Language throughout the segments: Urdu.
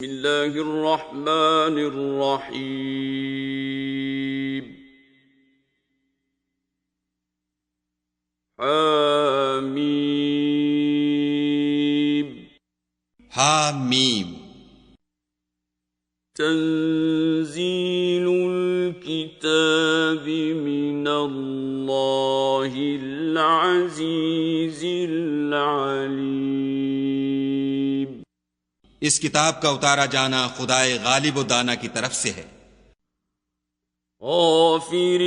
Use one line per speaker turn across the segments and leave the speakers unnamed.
بسم اللہ الرحمن الرحیم حامیم
حامیم
تنزیل الکتاب من اللہ العزیز العلیم۔
اس کتاب کا اتارا جانا خدائے غالب و دانا کی طرف سے ہے۔
غافر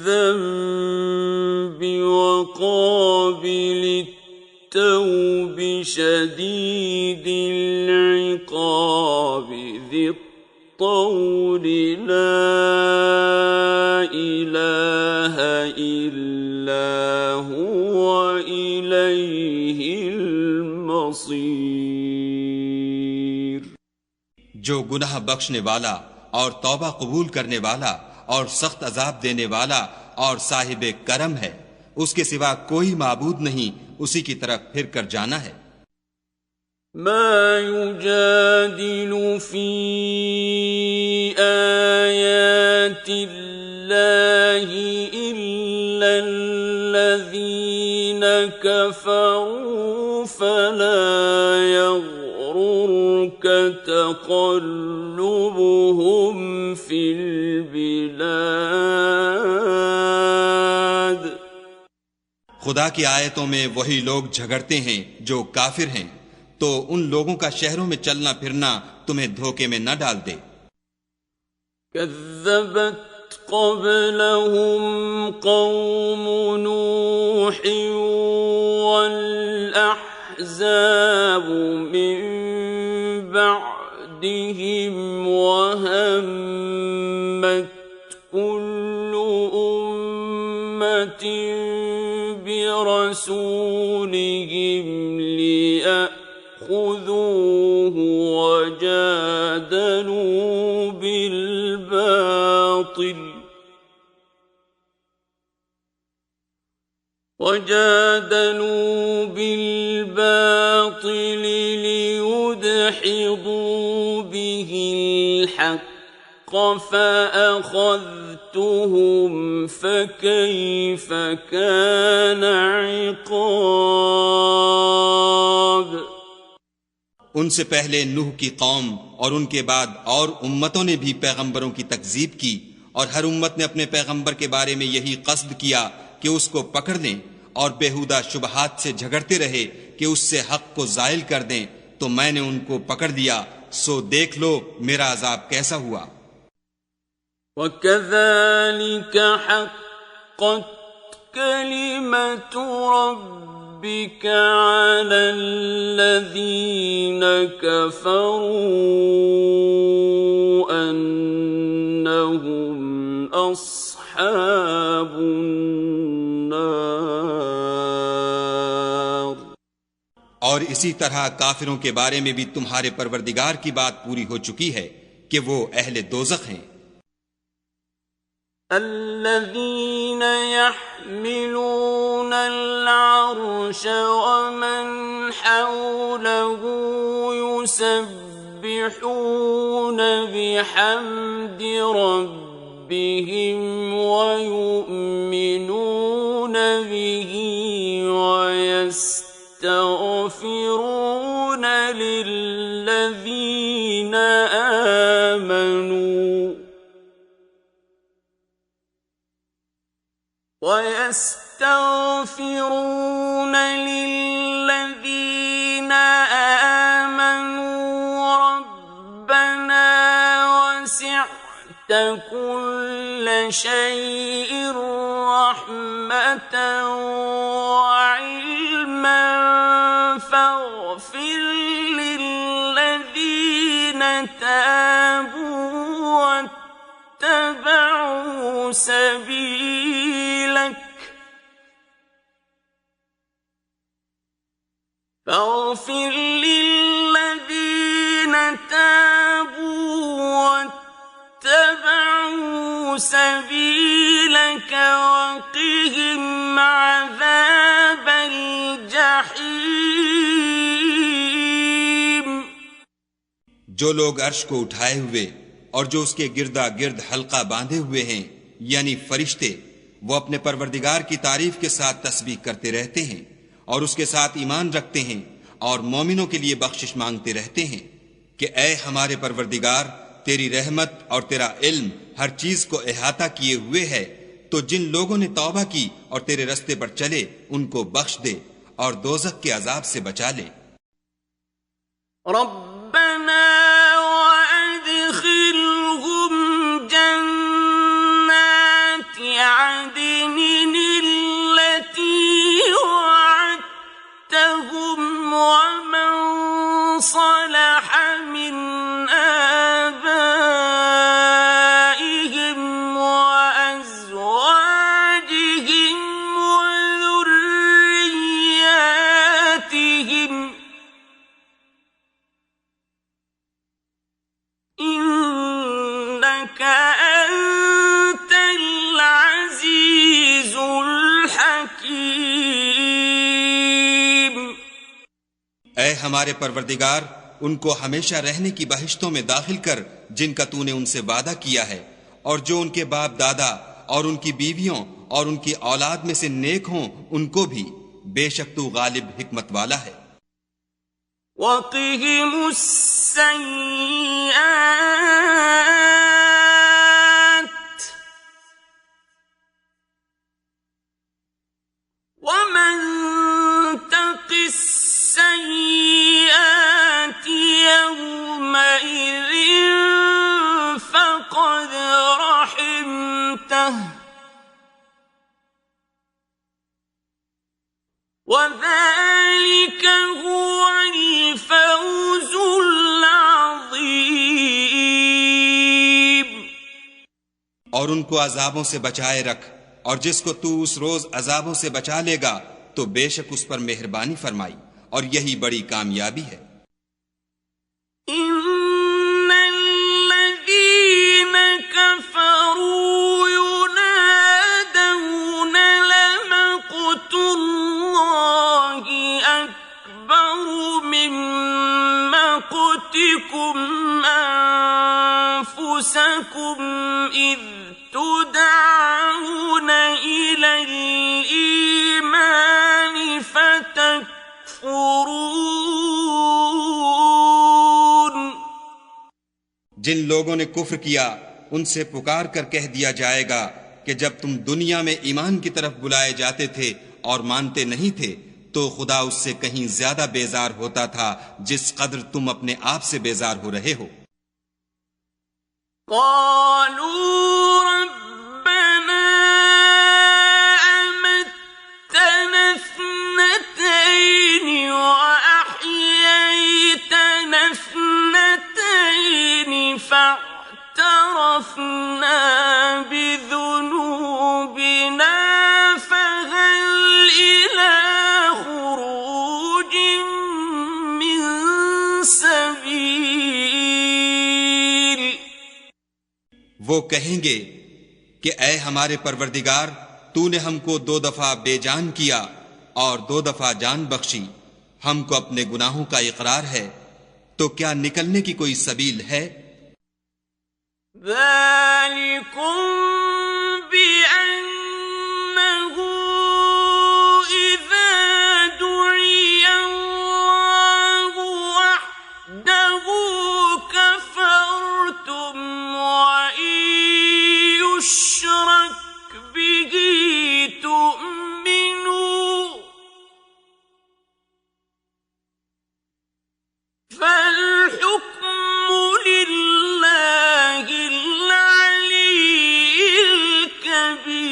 الذنب وقابل التوب شدید العقاب ذی الطول لا الہ الا هو الیہ المصیر۔
جو گناہ بخشنے والا اور توبہ قبول کرنے والا اور سخت عذاب دینے والا اور صاحب کرم ہے، اس کے سوا کوئی معبود نہیں، اسی کی طرف پھر کر جانا ہے۔
ما يجادل في آيات الله إلا الذين كفروا فلا يغررك تقلبهم في البلاد۔
خدا کی آیتوں میں وہی لوگ جھگڑتے ہیں جو کافر ہیں، تو ان لوگوں کا شہروں میں چلنا پھرنا تمہیں دھوکے میں نہ ڈال دے۔
كذبت قبلهم قوم نوح والأحزاب من بعدهم وهمت كل أمة برسولهم ليأخذوه وجادلوا بالباطل ليدحضوا به الحق فأخذتهم فكيف كان عقاب۔
ان سے پہلے نوح کی قوم اور ان کے بعد اور امتوں نے بھی پیغمبروں کی تکذیب کی، اور ہر امت نے اپنے پیغمبر کے بارے میں یہی قصد کیا کہ اس کو پکڑ لیں، اور بیہودہ شبہات سے جھگڑتے رہے کہ اس سے حق کو زائل کر دیں، تو میں نے ان کو پکڑ لیا، سو دیکھ لو میرا عذاب کیسا ہوا۔
وَكَذَلِكَ حَقَّتْ كَلِمَةُ رَبِّكَ عَلَى الَّذِينَ كَفَرُوا أَنَّهُمْ أَصْحَابُ النَّارِ۔
اور اسی طرح کافروں کے بارے میں بھی تمہارے پروردگار کی بات پوری ہو چکی ہے کہ وہ اہل دوزخ ہیں۔
الذين يحملون العرش ومن حوله يسبحون بحمد ربهم ويؤمنون به ويستغفرون للذين آمنوا ربنا وسعت كل شيء رحمة وعلما فاغفر للذين تابوا واتبعوا سبيلك فاغفر للذين تابوا واتبعوا سبيلك وقهم عذاب الجحيم۔
جو لوگ عرش کو اٹھائے ہوئے اور جو اس کے گردا گرد حلقہ باندھے ہوئے ہیں یعنی فرشتے، وہ اپنے پروردگار کی تعریف کے ساتھ تسبیح کرتے رہتے ہیں اور اس کے ساتھ ایمان رکھتے ہیں اور مومنوں کے لیے بخشش مانگتے رہتے ہیں کہ اے ہمارے پروردگار، تیری رحمت اور تیرا علم ہر چیز کو احاطہ کیے ہوئے ہے، تو جن لوگوں نے توبہ کی اور تیرے رستے پر چلے ان کو بخش دے اور دوزخ کے عذاب سے بچا لے۔
ربنا وادخلهم جنات عدن التي وعدتهم ومن صلح من آبائهم وأزواجهم وذرياتهم إنك أنت العزيز الحكيم۔
اے ہمارے پروردگار، ان کو ہمیشہ رہنے کی بہشتوں میں داخل کر جن کا تو نے ان سے وعدہ کیا ہے، اور جو ان کے باپ دادا اور ان کی بیویوں اور ان کی اولاد میں سے نیک ہوں ان کو بھی، بے شک تو غالب حکمت والا ہے۔
وقهم السيئات ومن تق السيئات يومئذ فقد رحمته وذلك هو الفوز العظيم۔
اور ان کو عذابوں سے بچائے رکھ، اور جس کو تو اس روز عذابوں سے بچا لے گا تو بے شک اس پر مہربانی فرمائی، اور یہی بڑی کامیابی ہے۔
ان الذين كفروا ينادون لمقت الله اكبر من مقتكم انفسكم اذ تدعون الى الايمان فتكفرون۔
جن لوگوں نے کفر کیا ان سے پکار کر کہہ دیا جائے گا کہ جب تم دنیا میں ایمان کی طرف بلائے جاتے تھے اور مانتے نہیں تھے تو خدا اس سے کہیں زیادہ بیزار ہوتا تھا جس قدر تم اپنے آپ سے بیزار ہو رہے ہو۔
قالوا ربنا أمتنا اثنتين وأحييتنا اثنتين فاعترفنا بذنوبنا فهل إلى خروج من سبيل۔
وہ کہیں گے کہ اے ہمارے پروردگار، تو نے ہم کو 2 دفعہ بے جان کیا اور 2 دفعہ جان بخشی، ہم کو اپنے گناہوں کا اقرار ہے، تو کیا نکلنے کی کوئی سبیل ہے؟
ذلكم بأنه إذا دعي الله وحده كفرتم وإن يشرك به تؤمنوا فالحكم لله العلي الكبير۔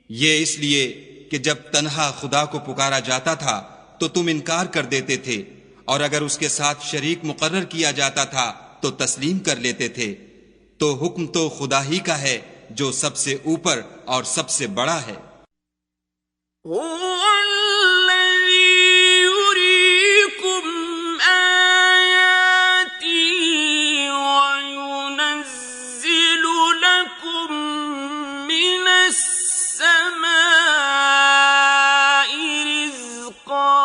یہ اس لیے کہ جب تنہا خدا کو پکارا جاتا تھا تو تم انکار کر دیتے تھے، اور اگر اس کے ساتھ شریک مقرر کیا جاتا تھا تو تسلیم کر لیتے تھے، تو حکم تو خدا ہی کا ہے جو سب سے اوپر اور سب سے بڑا ہے۔
هو الذي يريكم آياته وينزل لكم من السماء رزقا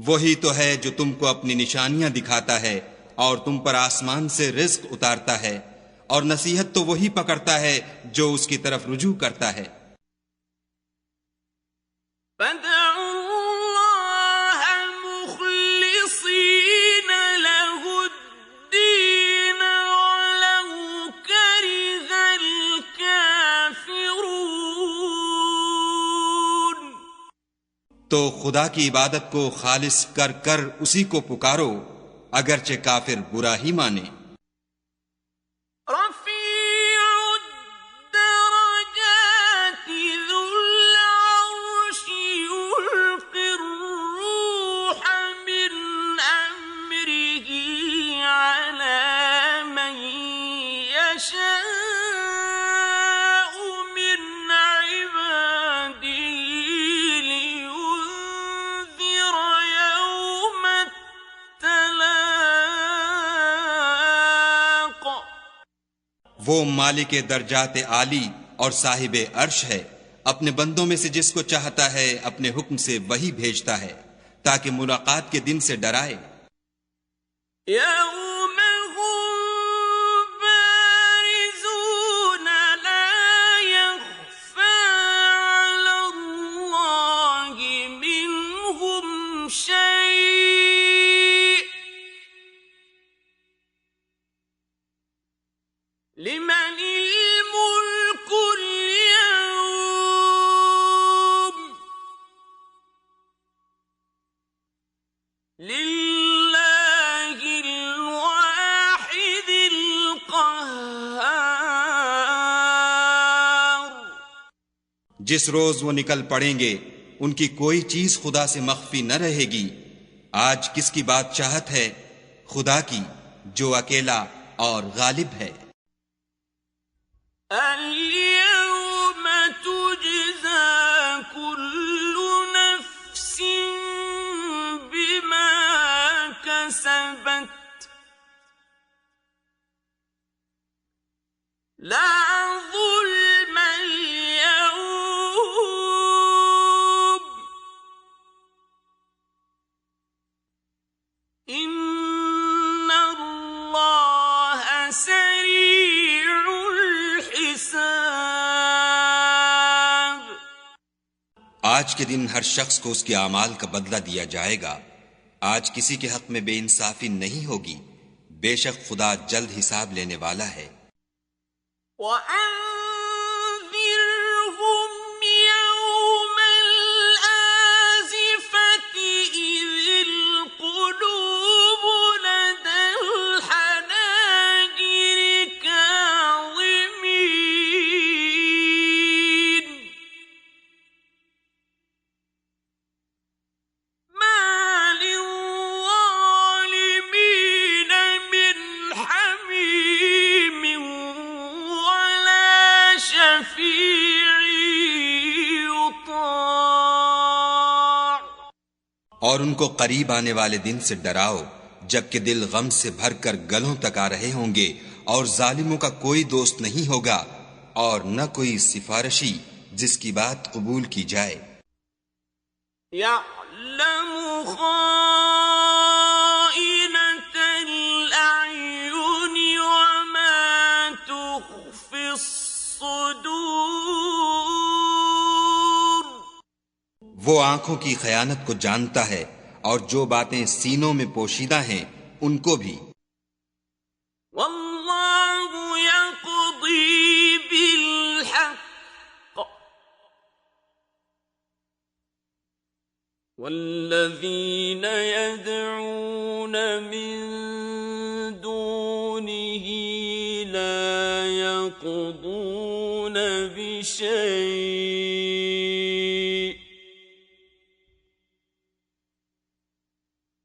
وہی تو ہے جو تم کو اپنی نشانیاں دکھاتا ہے اور تم پر آسمان سے رزق اتارتا ہے، اور نصیحت تو وہی پکڑتا ہے جو اس کی طرف رجوع کرتا ہے۔
فادعوا الله مخلصين له الدين ولو كره الكافرون۔
تو خدا کی عبادت کو خالص کر کر اسی کو پکارو، اگرچہ کافر برا ہی مانے۔
رفيع الدرجات ذو العرش يلقي الروح من أمره على من يشاء من عباده لينذر يوم التلاق۔
وہ مالک درجات عالی اور صاحب عرش ہے، اپنے بندوں میں سے جس کو چاہتا ہے اپنے حکم سے وہی بھیجتا ہے تاکہ ملاقات کے دن سے ڈرائے۔
يوم هم بارزون لا يخفى على الله منهم شيء لمن الملك اليوم لله الواحد القهار۔
جس روز وہ نکل پڑیں گے ان کی کوئی چیز خدا سے مخفی نہ رہے گی۔ آج کس کی بادشاہت ہے؟ خدا کی، جو اکیلا اور غالب ہے۔
اليوم تجزى كل نفس بما كسبت لا ظلم اليوم إن الله سريع الحساب۔
آج کے دن ہر شخص کو اس کے اعمال کا بدلہ دیا جائے گا۔ آج کسی کے حق میں بے انصافی نہیں ہوگی، بے شک خدا جلد حساب لینے والا ہے۔
وَأَنذِرْهُمْ يَوْمَ الْآزِفَةِ إِذِ الْقُلُوبُ لَدَى الْحَنَاجِرِ كَاظِمِينَ مَا لِلظَّالِمِينَ مِنْ حَمِيمٍ وَلَا شَفِيعٍ يُطَاعُ۔
اور ان کو قریب آنے والے دن سے ڈراؤ جبکہ دل غم سے بھر کر گلوں تک آ رہے ہوں گے، اور ظالموں کا کوئی دوست نہیں ہوگا اور نہ کوئی سفارشی جس کی بات قبول کی جائے۔
يَعْلَمُ خَائِنَةَ الْأَعْيُنِ وَمَا تُخْفِي الصُّدُورُ۔
وہ آنکھوں کی خیانت کو جانتا ہے اور جو باتیں سینوں میں پوشیدہ ہیں ان کو بھی۔
وَاللَّهُ يَقْضِي بِالْحَقِّ وَالَّذِينَ يَدْعُونَ مِن دُونِهِ لَا يَقْضُونَ بِشَيْءٍ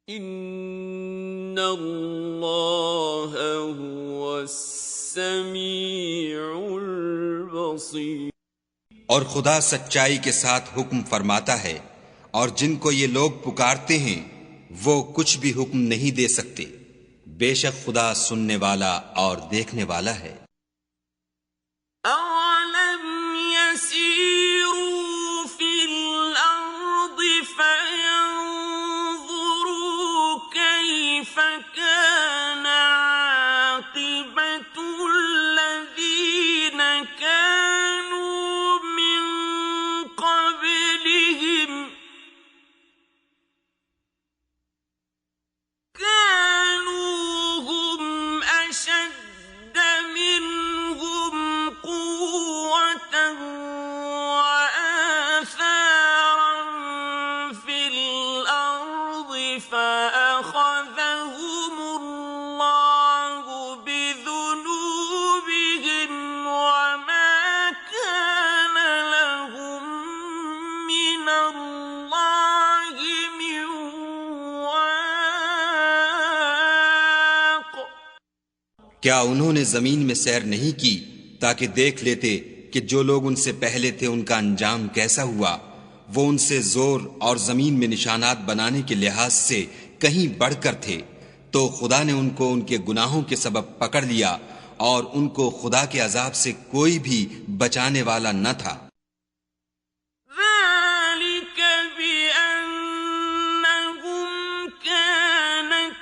إِنَّ اللَّهَ هُوَ السَّمِيعُ الْبَصِيرُ۔
اور خدا سچائی کے ساتھ حکم فرماتا ہے، اور جن کو یہ لوگ پکارتے ہیں وہ کچھ بھی حکم نہیں دے سکتے، بے شک خدا سننے والا اور دیکھنے والا ہے۔
أَوَلَمْ يَسِيرُوا فِي الْأَرْضِ فَيَنظُرُوا فأخذهم الله بذنوبهم وما كان لهم من الله من واق۔
کیا انہوں نے زمین میں سیر نہیں کی تاکہ دیکھ لیتے کہ جو لوگ ان سے پہلے تھے ان کا انجام کیسا ہوا؟ وہ ان سے زور اور زمین میں نشانات بنانے کے لحاظ سے کہیں بڑھ کر تھے، تو خدا نے ان کو ان کے گناہوں کے سبب پکڑ لیا اور ان کو خدا کے عذاب سے کوئی بھی بچانے والا نہ تھا۔
ذلك بأنهم كانت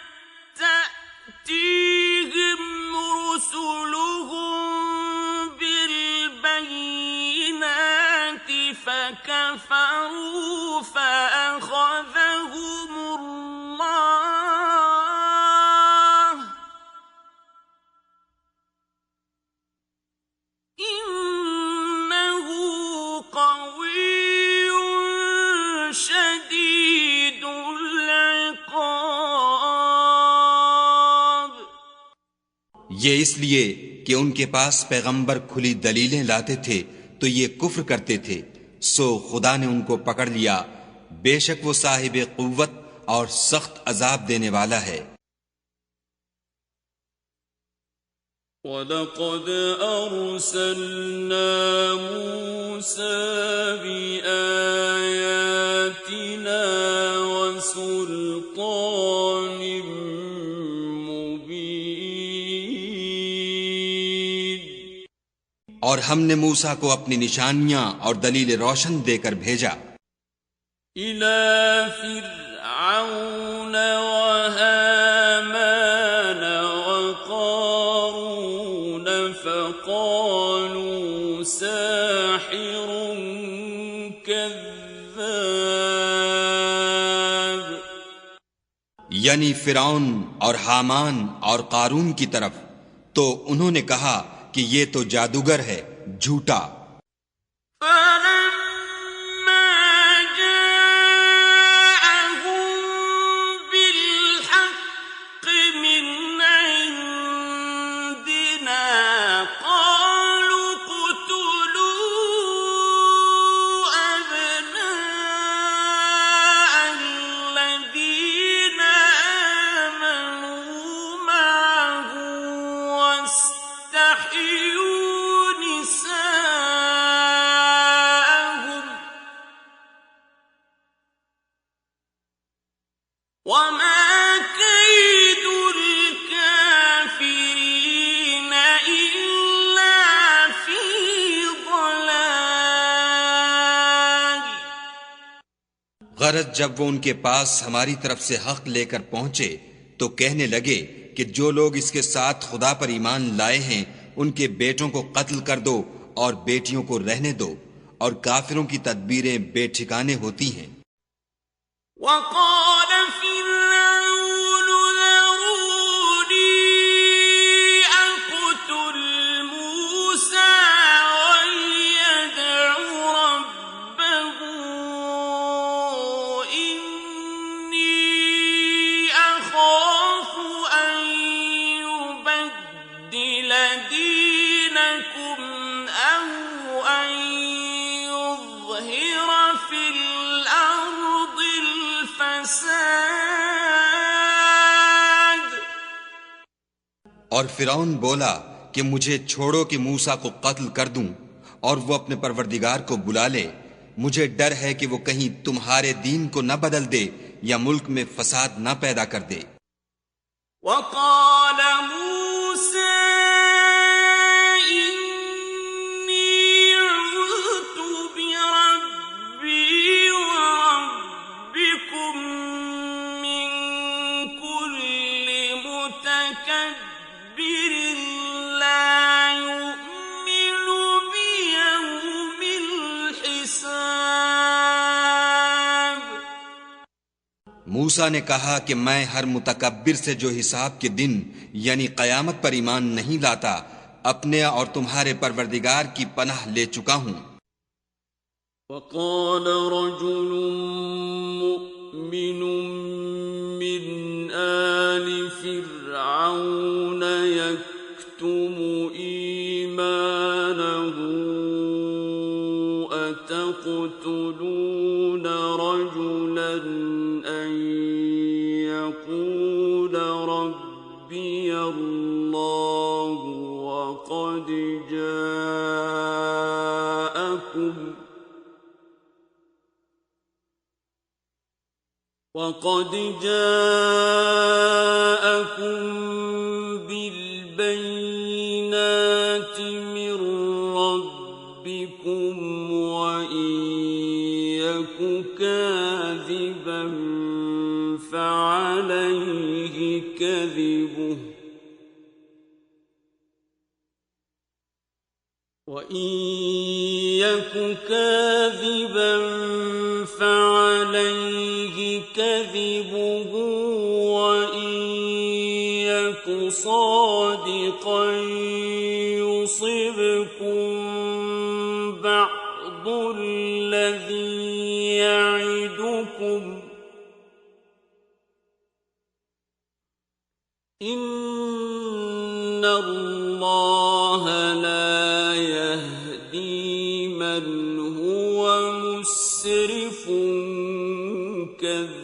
تأتيهم رسلهم بالبينات فكفروا فأخذهم الله إنه قوي شديد العقاب۔
یہ اس لیے کہ ان کے پاس پیغمبر کھلی دلیلیں لاتے تھے تو یہ کفر کرتے تھے، سو خدا نے ان کو پکڑ لیا، بے شک وہ صاحب قوت اور سخت عذاب دینے والا ہے۔
وَلَقَدْ أَرْسَلْنَا مُوسَى بِآيَاتِنَا وَسُلْطَانٍ مُبِينٍ۔
اور ہم نے موسیٰ کو اپنی نشانیاں اور دلیل روشن دے کر بھیجا
إِلَى فِرْعَوْنَ وَهَامَانَ وَقَارُونَ فَقَالُوا سَاحِرٌ كَذَّابٌ۔
یعنی فرعون اور حامان اور قارون کی طرف، تو انہوں نے کہا کہ یہ تو جادوگر ہے، جھوٹا۔
فَلَمَّا جَاءَهُم بِالْحَقِّ مِنْ عِندِنَا قَالُوا اقْتُلُوا أَبْنَاءَ الَّذِينَ آمَنُوا مَعَهُ وَاسْتَحْيُوا نِسَاءَهُمْ وَمَا كَيْدُ الْكَافِرِينَ إِلَّا فِي ضَلَالٍ۔
غرض جب وہ ان کے پاس ہماری طرف سے حق لے کر پہنچے تو کہنے لگے کہ جو لوگ اس کے ساتھ خدا پر ایمان لائے ہیں ان کے بیٹوں کو قتل کر دو اور بیٹیوں کو رہنے دو، اور کافروں کی تدبیریں بے ٹھکانے ہوتی ہیں۔
وقال فرعون ذروني أقتل موسى وليدع ربه إني أخاف أن يبدل دينكم أو أن يظهر في الأرض الفساد۔
اور فرعون بولا کہ مجھے چھوڑو کہ موسیٰ کو قتل کر دوں اور وہ اپنے پروردگار کو بلا لے، مجھے ڈر ہے کہ وہ کہیں تمہارے دین کو نہ بدل دے یا ملک میں فساد نہ پیدا کر دے۔
وقال موسى إني عذت بربي وربكم من كل متكبر لا يؤمن بيوم الحساب۔
موسیٰ نے کہا کہ میں ہر متکبر سے جو حساب کے دن یعنی قیامت پر ایمان نہیں لاتا اپنے اور تمہارے پروردگار کی پناہ لے چکا ہوں۔
وقال رجل مؤمن من فرعون يكتم إيمانه أتقتلون رجلا أن يقول ربي الله وقد جاءكم بالبينات من ربكم وإن يك كاذبا فعليه كذبه وإن يك كاذبا فعليه كذبه وإن يك صادقا يصبكم بعض الذي يعدكم إن الله لا يهدي من هو مسرف كذاب۔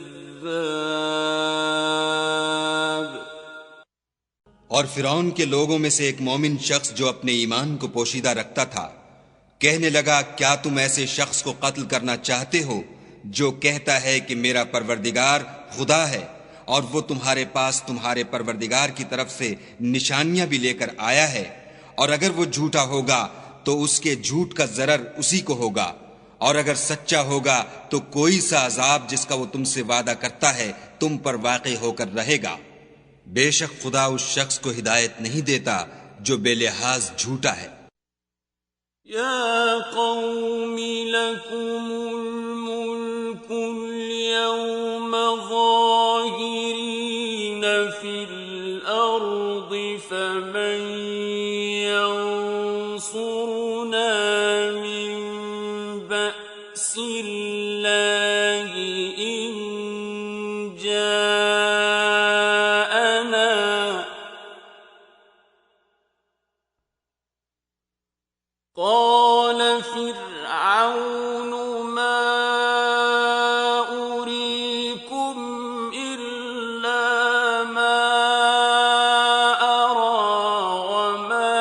اور فرعون کے لوگوں میں سے ایک مومن شخص جو اپنے ایمان کو پوشیدہ رکھتا تھا کہنے لگا، کیا تم ایسے شخص کو قتل کرنا چاہتے ہو جو کہتا ہے کہ میرا پروردگار خدا ہے، اور وہ تمہارے پاس تمہارے پروردگار کی طرف سے نشانیاں بھی لے کر آیا ہے، اور اگر وہ جھوٹا ہوگا تو اس کے جھوٹ کا ضرر اسی کو ہوگا، اور اگر سچا ہوگا تو کوئی سا عذاب جس کا وہ تم سے وعدہ کرتا ہے تم پر واقع ہو کر رہے گا۔ بے شک خدا اس شخص کو ہدایت نہیں دیتا جو بے لحاظ جھوٹا ہے۔
یا قوم لکم الملک اليوم ظاہرین فی الارض فمن ينصرنا من بأس اللہ ان جاءنا قال فرعون ما أريكم إلا ما أرى وما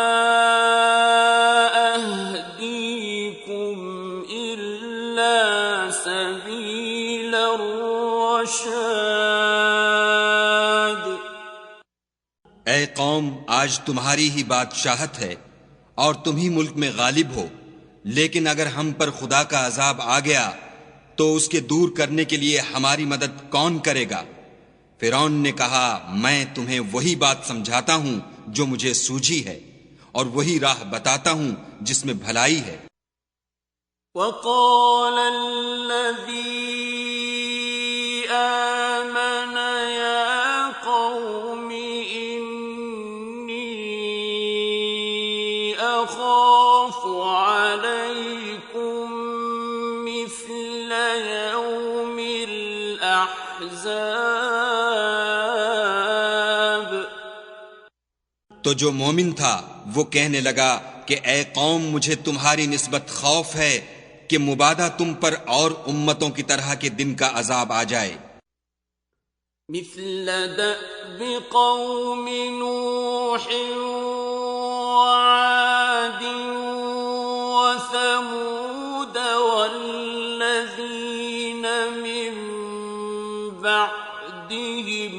أهديكم إلا سبيل الرشاد۔
اے قوم، آج تمہاری ہی بادشاہت ہے اور تم ہی ملک میں غالب ہو، لیکن اگر ہم پر خدا کا عذاب آ گیا تو اس کے دور کرنے کے لیے ہماری مدد کون کرے گا؟ فرعون نے کہا، میں تمہیں وہی بات سمجھاتا ہوں جو مجھے سوجھی ہے، اور وہی راہ بتاتا ہوں جس میں بھلائی ہے۔
وقال الذي آمن يا قوم أخاف عليكم مثل يوم الأحزاب۔
تو جو مومن تھا وہ کہنے لگا کہ اے قوم، مجھے تمہاری نسبت خوف ہے کہ مبادہ تم پر اور امتوں کی طرح کے دن کا عذاب آ جائے۔
مثل دأب قوم نوح وعاد وثمود والذين من بعدهم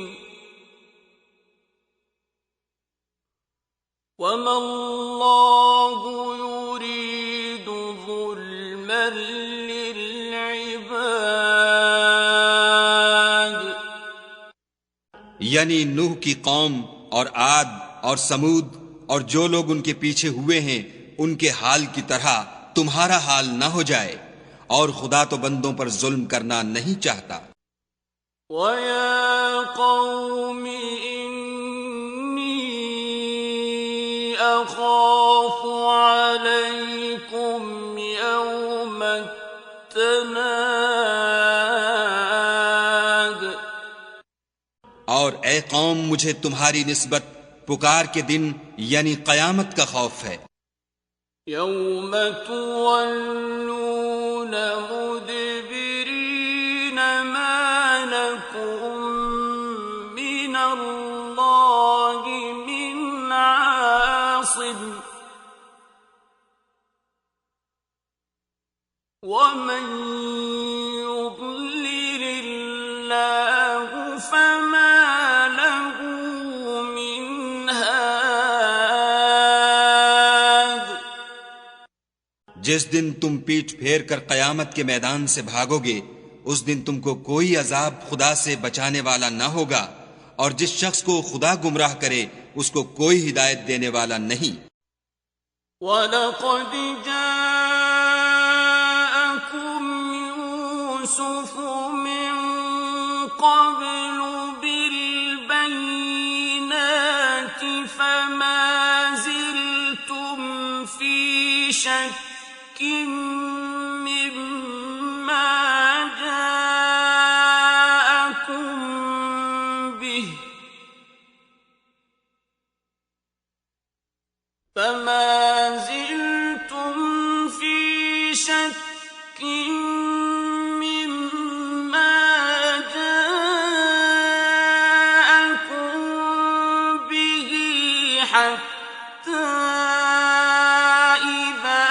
وما الله يريد ظلما للعباد۔
یعنی نوح کی قوم اور عاد اور سمود اور جو لوگ ان کے پیچھے ہوئے ہیں ان کے حال کی طرح تمہارا حال نہ ہو جائے، اور خدا تو بندوں پر ظلم کرنا نہیں چاہتا۔
وَيَا قَوْمِ إِنِّي أَخَافُ عَلَيْكُمْ يَوْمَ التَّنَادِ۔
اور اے قوم مجھے تمہاری نسبت پکار کے دن یعنی قیامت کا خوف ہے۔
يوم تولون مدبرين ما لكم من الله من عاصم ومن يضلل الله فما له من هاد۔
جس دن تم پیٹھ پھیر کر قیامت کے میدان سے بھاگو گے اس دن تم کو کوئی عذاب خدا سے بچانے والا نہ ہوگا، اور جس شخص کو خدا گمراہ کرے اس کو کوئی ہدایت دینے والا نہیں۔
وَلَقَدْ جَاءَكُمْ يُوسُفُ مِنْ قَبْلُ بِالْبَيِّنَاتِ فَمَا زِلْتُمْ فِي شَكٍّ مِّمَّا جَاءَكُمْ بِهِ حَتَّى إِذَا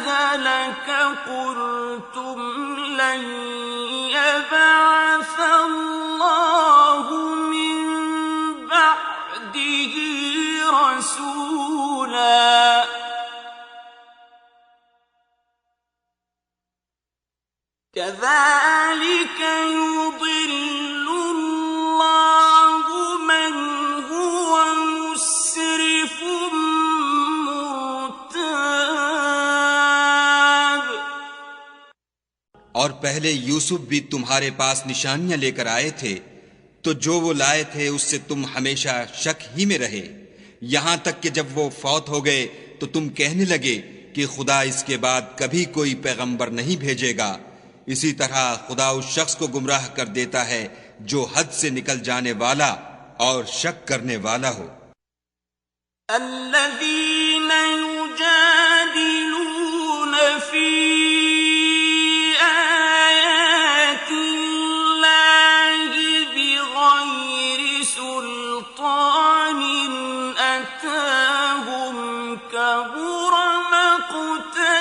هَلَكَ قُلْتُمْ لَن يَبْعَثَ اللَّهُ مِن بَعْدِهِ رَسُولًا كَذَلِكَ يُضِلُّ اللَّهُ مَنْ هُوَ مُسْرِفٌ مُرْتَابٌ۔
اور پہلے یوسف بھی تمہارے پاس نشانیاں لے کر آئے تھے، تو جو وہ لائے تھے اس سے تم ہمیشہ شک ہی میں رہے، یہاں تک کہ جب وہ فوت ہو گئے تو تم کہنے لگے کہ خدا اس کے بعد کبھی کوئی پیغمبر نہیں بھیجے گا۔ اسی طرح خدا اس شخص کو گمراہ کر دیتا ہے جو حد سے نکل جانے والا اور شک کرنے والا ہو۔
الذين يجادلون في آيات الله بغير سلطان أتاهم كبر مقتا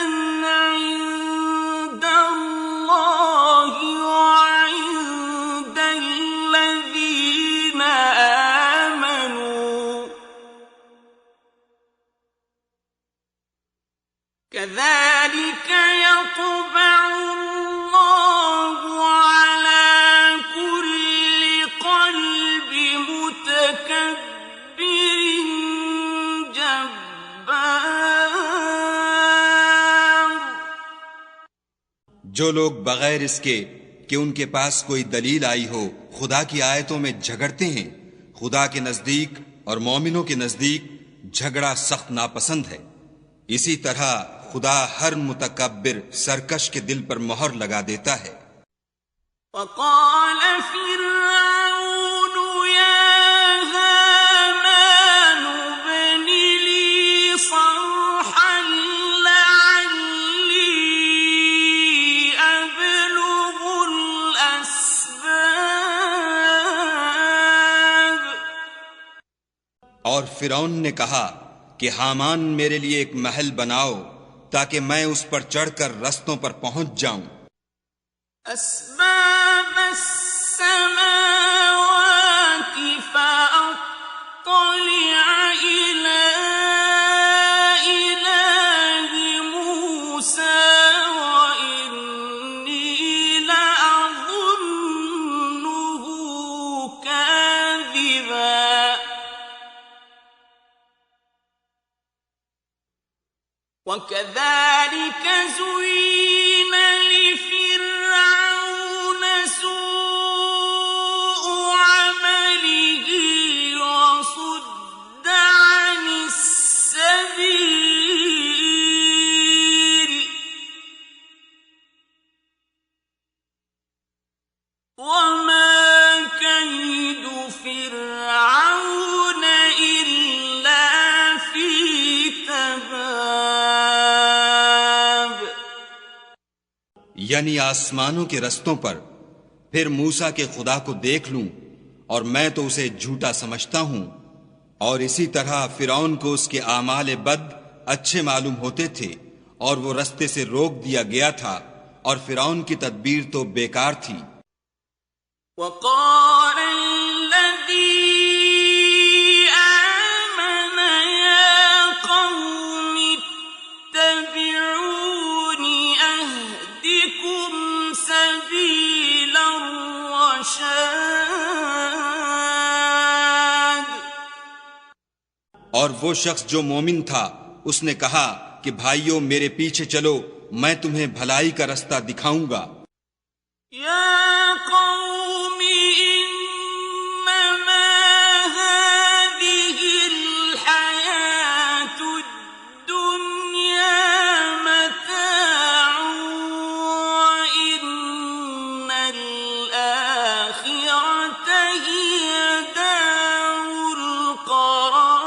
عند الله وعند الذين آمنوا كذلك يطبع الله على كل قلب متكبر جبار۔
جو لوگ بغیر اس کے کہ ان کے پاس کوئی دلیل آئی ہو خدا کی آیتوں میں جھگڑتے ہیں، خدا کے نزدیک اور مومنوں کے نزدیک جھگڑا سخت ناپسند ہے۔ اسی طرح خدا ہر متکبر سرکش کے دل پر مہر لگا دیتا ہے۔
وقال فرعون يا هامان ابن لي صرحا لعلي أبلغ الأسباب۔
اور فرعون نے کہا کہ حامان میرے لیے ایک محل بناؤ تاکہ میں اس پر چڑھ کر رستوں پر پہنچ جاؤں۔
أسباب السماوات فأطلع إلى إله موسى وإني لأظنه كاذبا۔ وَكَذَلِكَ زُيِّنَ لِفِرْعَوْنَ سُوءُ عَمَلِهِ وَصُدَّ عَنِ السَّبِيلِ وَمَا كَيْدُ فِرْعَوْنَ
یعنی آسمانوں کے رستوں پر، پھر موسیٰ کے خدا کو دیکھ لوں اور میں تو اسے جھوٹا سمجھتا ہوں۔ اور اسی طرح فرعون کو اس کے اعمال بد اچھے معلوم ہوتے تھے اور وہ رستے سے روک دیا گیا تھا، اور فرعون کی تدبیر تو بیکار تھی۔
وقال الذي آمن يا قوم اتبعون أهدكم سبيل الرشاد۔
اور وہ شخص جو مومن تھا اس نے کہا کہ بھائیو میرے پیچھے چلو، میں تمہیں بھلائی کا رستہ دکھاؤں گا۔
يا قوم إنما هذه الحياة الدنيا متاع وإن الآخرة هي دار القرار۔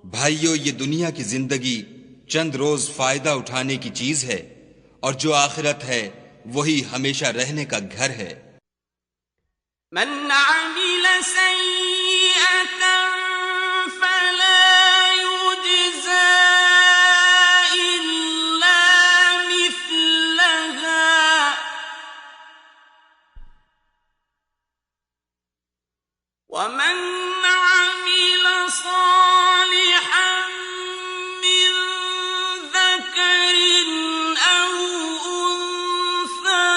بھائیو یہ دنیا کی زندگی چند روز فائدہ اٹھانے کی چیز ہے، اور جو آخرت ہے وہی ہمیشہ رہنے کا گھر ہے۔
من عمل سيئة فلا يجزى إلا مثلها ومن عمل صالحا من ذكر أو أنثى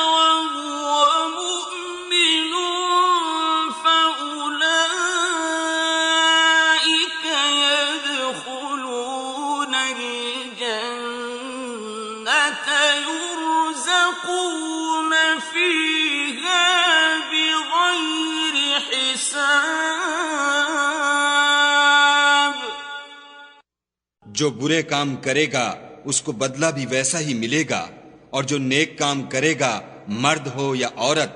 وهو مؤمن فأولئك يدخلون الجنة يرزقون فيها بغير حساب۔
جو برے کام کرے گا اس کو بدلہ بھی ویسا ہی ملے گا، اور جو نیک کام کرے گا مرد ہو یا عورت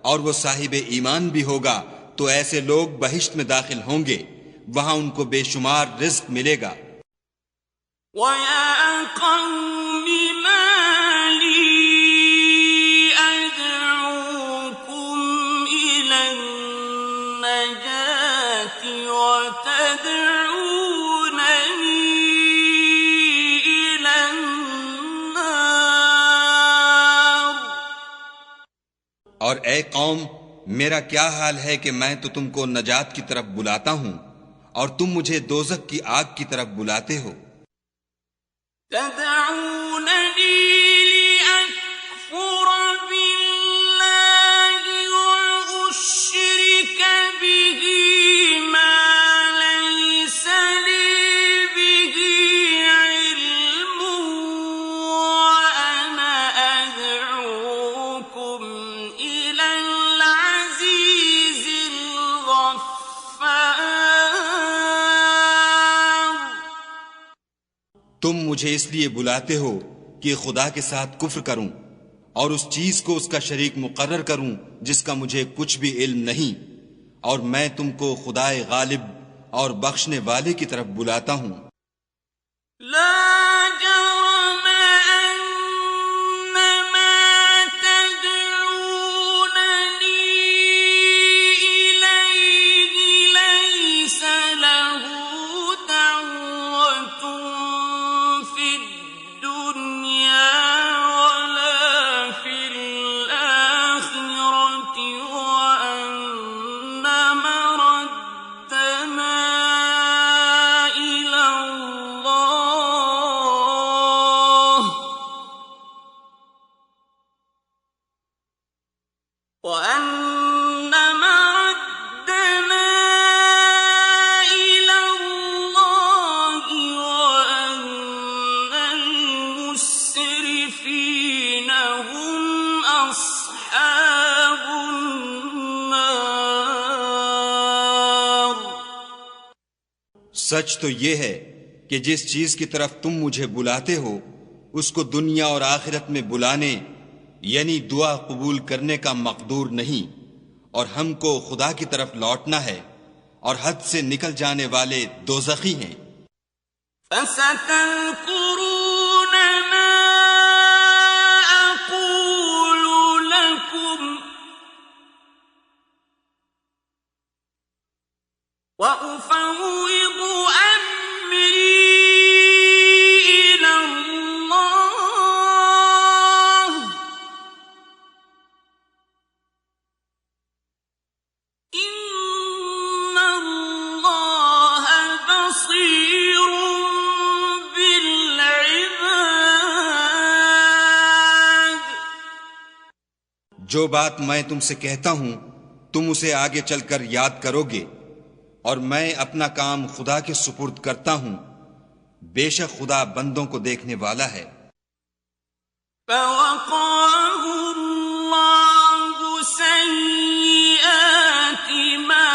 اور وہ صاحب ایمان بھی ہوگا تو ایسے لوگ بہشت میں داخل ہوں گے، وہاں ان کو بے شمار رزق ملے گا۔
وَيَا قَوْمِ مَا لِي أَدْعُوكُمْ إِلَى النَّجَاةِ وَتَدْعُونَنِي إِلَى النَّارِ۔
اور اے قوم، میرا کیا حال ہے کہ میں تو تم کو نجات کی طرف بلاتا ہوں اور تم مجھے دوزخ کی آگ کی طرف بلاتے ہو۔
تدعونني لأكفر بالله وأشرك به ما ليس لي به علم وأنا أدعوكم إلى العزيز الغفار۔
تم مجھے اس لیے بلاتے ہو کہ خدا کے ساتھ کفر کروں اور اس چیز کو اس کا شریک مقرر کروں جس کا مجھے کچھ بھی علم نہیں، اور میں تم کو خدائے غالب اور بخشنے والے کی طرف بلاتا ہوں۔
لا جرم أن ما تدعونني إليه ليس له دعوة في الدنيا ولا في الآخرة وأن مردنا إلى الله وأن مردنا إلى الله وأن المسرفين هم أصحاب النار۔
سچ تو یہ ہے کہ جس چیز کی طرف تم مجھے بلاتے ہو اس کو دنیا اور آخرت میں بلانے یعنی دعا قبول کرنے کا مقدور نہیں، اور ہم کو خدا کی طرف لوٹنا ہے، اور حد سے نکل جانے والے دوزخی ہیں۔
فستذكرون ما أقول لكم وأفوض أمري إلى الله إن الله بصير بالعباد.
جو بات میں تم سے کہتا ہوں تم اسے آگے چل کر یاد کرو گے، اور میں اپنا کام خدا کے سپرد کرتا ہوں، بے شک خدا بندوں کو دیکھنے والا ہے.
فوقاه الله سيئات ما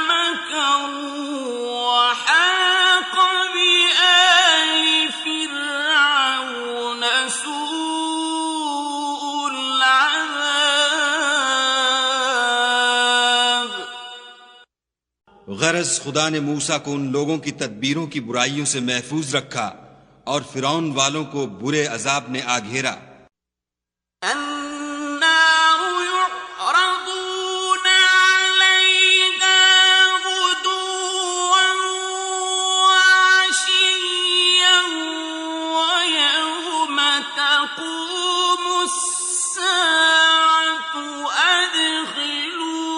مكروا وحاق بآل فرعون سوء العذاب.
غرض خدا نے موسیٰ کو ان لوگوں کی تدبیروں کی برائیوں سے محفوظ رکھا اور فرعون والوں کو برے عذاب نے آ گھیرا.
النار يعرضون عليها غدوا وعشيا ويوم تقوم الساعة أدخلوا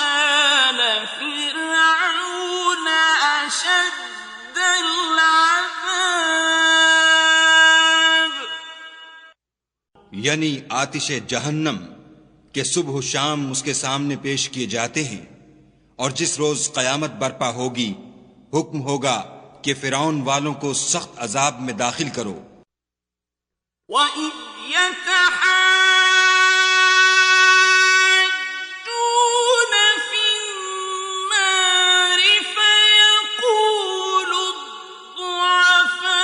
آل فرعون أشد العذاب.
یعنی آتش جہنم کہ صبح و شام اس کے سامنے پیش کیے جاتے ہیں، اور جس روز قیامت برپا ہوگی حکم ہوگا کہ فرعون والوں کو سخت عذاب میں داخل کرو.
وَإِذْ يَتَحَاجُّونَ فِي النَّارِ فَيَقُولُ الضُّعَفَاءُ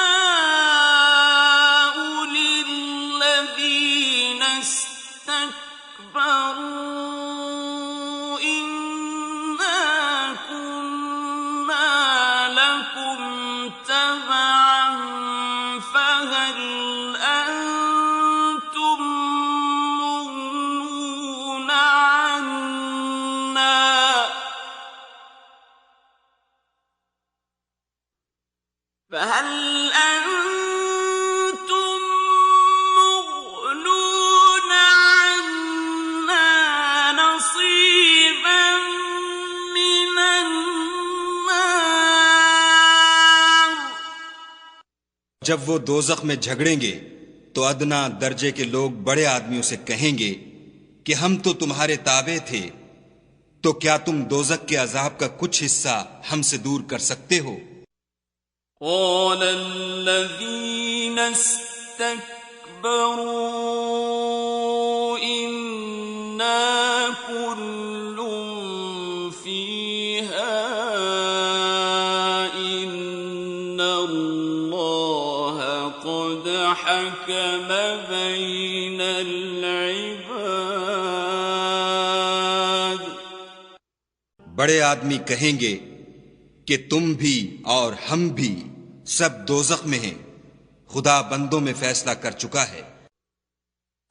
لِلَّذِينَ اسْتَكْبَرُوا إِنَّا كُنَّا لَكُمْ تَبَعًا فَهَلْ أَنتُم مُّغْنُونَ عَنَّا نَصِيبًا مِّنَ النَّارِ.
جب وہ دوزخ میں جھگڑیں گے تو ادنا درجے کے لوگ بڑے آدمیوں سے کہیں گے کہ ہم تو تمہارے تابع تھے، تو کیا تم دوزخ کے عذاب کا کچھ حصہ ہم سے دور کر سکتے ہو؟
قال الذين استكبروا إنا كل فيها إن الله قد حكم بين العباد.
بڑے آدمی کہیں گے کہ تم بھی اور ہم بھی سب دوزخ میں ہیں، خدا بندوں میں فیصلہ کر چکا ہے.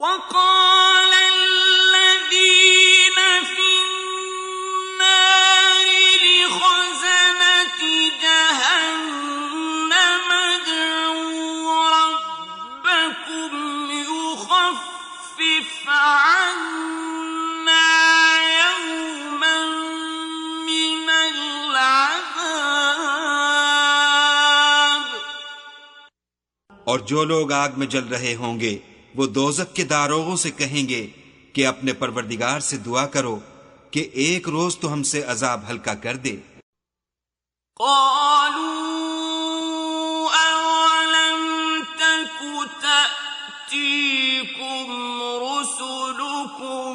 وقال الذين في النار لخزنة جهنم ادعوا ربكم يخفف عنا يوما من العذاب.
اور جو لوگ آگ میں جل رہے ہوں گے وہ دوزخ کے داروغوں سے کہیں گے کہ اپنے پروردگار سے دعا کرو کہ ایک روز تو ہم سے عذاب ہلکا کر دے.
قالوا أولم تك تأتيكم رسلكم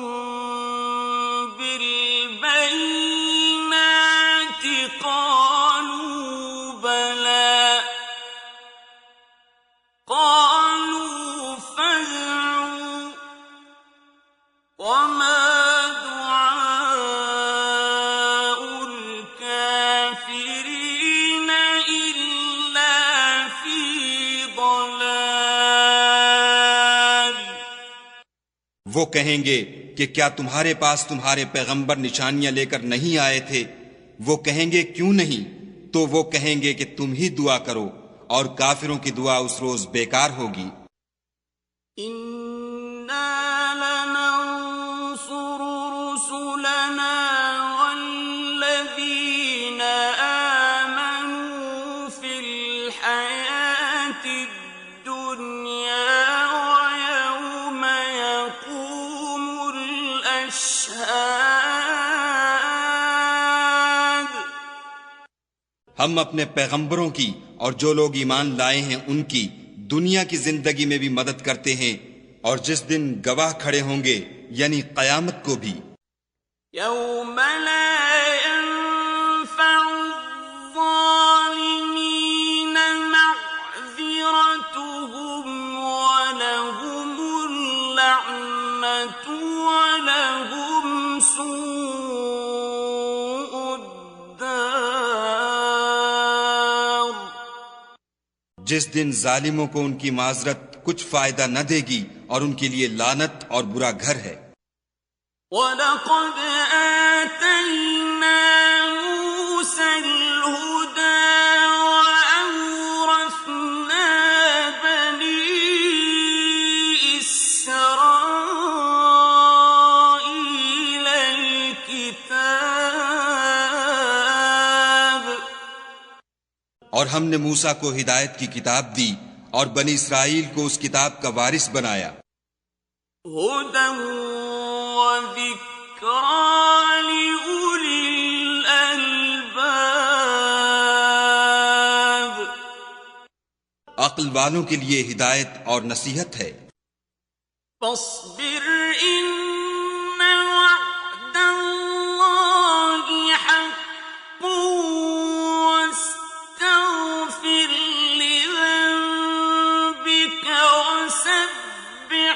بالبينات قالوا بلى قالوا فادعوا وما دعاء الكافرين إلا
وہ کہیں گے کہ کیا تمہارے پاس تمہارے پیغمبر نشانیاں لے کر نہیں آئے تھے؟ وہ کہیں گے کیوں نہیں؟ تو وہ کہیں گے کہ تم ہی دعا کرو، اور کافروں کی دعا اس روز بیکار ہوگی۔
إِنَّا لَنَنصُرُ رُسُلَنَا وَالَّذِينَ آمَنُوا فِي الْحَيَاةِ الدُّنْيَا وَيَوْمَ يَقُومُ الْأَشْهَادُ۔
ہم اپنے پیغمبروں کی اور جو لوگ ایمان لائے ہیں ان کی دنیا کی زندگی میں بھی مدد کرتے ہیں، اور جس دن گواہ کھڑے ہوں گے یعنی قیامت کو بھی۔
يَوْمَ لَا يَنفَعُ الظَّالِمِينَ مَعْذِرَتُهُمْ وَلَهُمُ اللَّعْنَةُ وَلَهُمْ سُوءُ الدَّارِ۔
جس دن ظالموں کو ان کی معذرت کچھ فائدہ نہ دے گی اور ان کے لیے لعنت اور برا گھر ہے۔
وَلَقَدْ آتَيْنَا مُوسَى الْهُدَى وَأَوْرَثْنَا بَنِي إِسْرَائِيلَ الْكِتَابَ۔
اور ہم نے موسیٰ کو ہدایت کی کتاب دی اور بنی اسرائیل کو اس کتاب کا وارث بنایا۔
هُدًى وَذِكْرَى لِأُولِي الْأَلْبَابِ۔
عقل والوں کے لیے ہدایت اور نصیحت ہے۔
فاصبر إن وعد الله حق واستغفر لذنبك وسبح